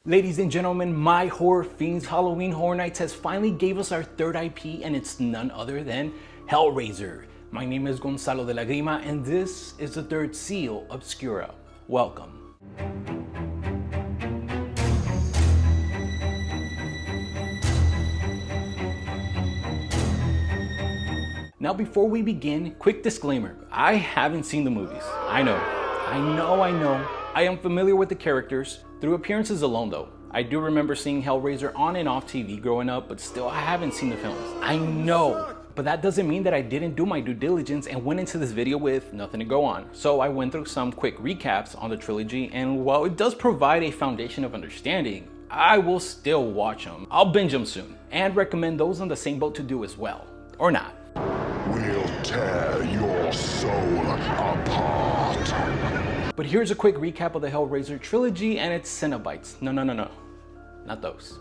Ladies and gentlemen, my Horror Fiends Halloween Horror Nights has finally gave us our third IP, and it's none other than Hellraiser. My name is Gonzalo de la Grima, and this is the third seal obscura. Welcome. Now before we begin, quick disclaimer. I haven't seen the movies. I know. I am familiar with the characters through appearances alone though. I do remember seeing Hellraiser on and off TV growing up, but still I haven't seen the films. I know, but that doesn't mean that I didn't do my due diligence and went into this video with nothing to go on. So I went through some quick recaps on the trilogy, and while it does provide a foundation of understanding, I will still watch them. I'll binge them soon and recommend those on the same boat to do as well. Or not. We'll tear your soul apart. But here's a quick recap of the Hellraiser trilogy and its Cenobites. No. Not those.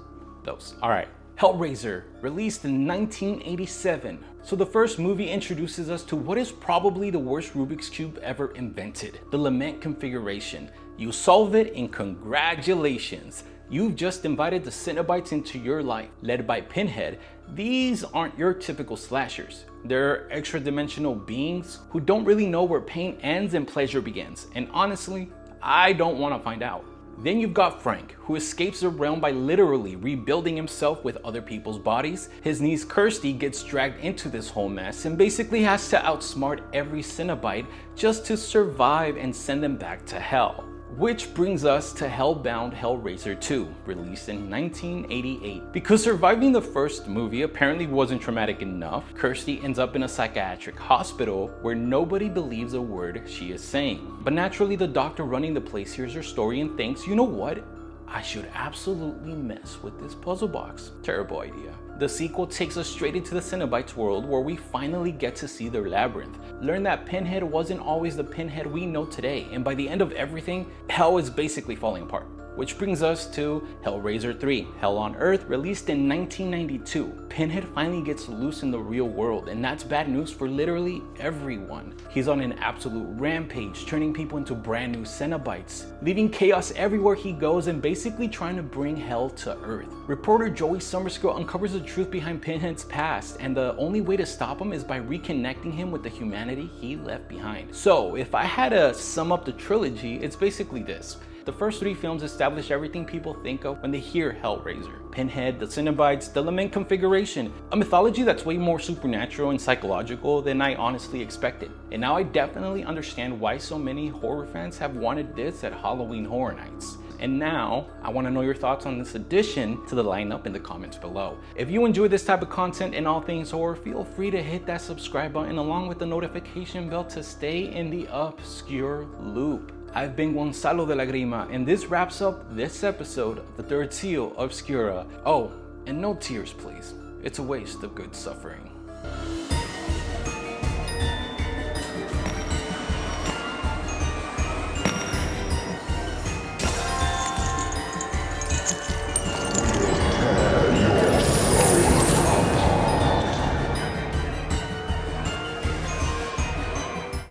All right. Hellraiser, released in 1987. So the first movie introduces us to what is probably the worst Rubik's Cube ever invented, the lament configuration. You solve it and congratulations. You've just invited the Cenobites into your life. Led by Pinhead, these aren't your typical slashers. They're extra-dimensional beings who don't really know where pain ends and pleasure begins. And honestly, I don't want to find out. Then you've got Frank, who escapes the realm by literally rebuilding himself with other people's bodies. His niece Kirsty gets dragged into this whole mess and basically has to outsmart every Cenobite just to survive and send them back to hell. Which brings us to Hellbound Hellraiser 2, released in 1988. Because surviving the first movie apparently wasn't traumatic enough, Kirsty ends up in a psychiatric hospital where nobody believes a word she is saying. But naturally, the doctor running the place hears her story and thinks, you know what? I should absolutely mess with this puzzle box. Terrible idea. The sequel takes us straight into the Cenobites world, where we finally get to see their labyrinth. Learn that Pinhead wasn't always the Pinhead we know today, and by the end of everything, hell is basically falling apart. Which brings us to Hellraiser 3, Hell on Earth, released in 1992. Pinhead finally gets loose in the real world, and that's bad news for literally everyone. He's on an absolute rampage, turning people into brand new Cenobites, leaving chaos everywhere he goes and basically trying to bring hell to Earth. Reporter Joey Summerskill uncovers the truth behind Pinhead's past, and the only way to stop him is by reconnecting him with the humanity he left behind. So if I had to sum up the trilogy, it's basically this. The first three films establish everything people think of when they hear Hellraiser. Pinhead, the Cenobites, the lament configuration, a mythology that's way more supernatural and psychological than I honestly expected. And now I definitely understand why so many horror fans have wanted this at Halloween Horror Nights. And now, I want to know your thoughts on this addition to the lineup in the comments below. If you enjoy this type of content and all things horror, feel free to hit that subscribe button along with the notification bell to stay in the obscure loop. I've been Gonzalo de la Grima, and this wraps up this episode of the third seal obscura. Oh, and no tears please. It's a waste of good suffering.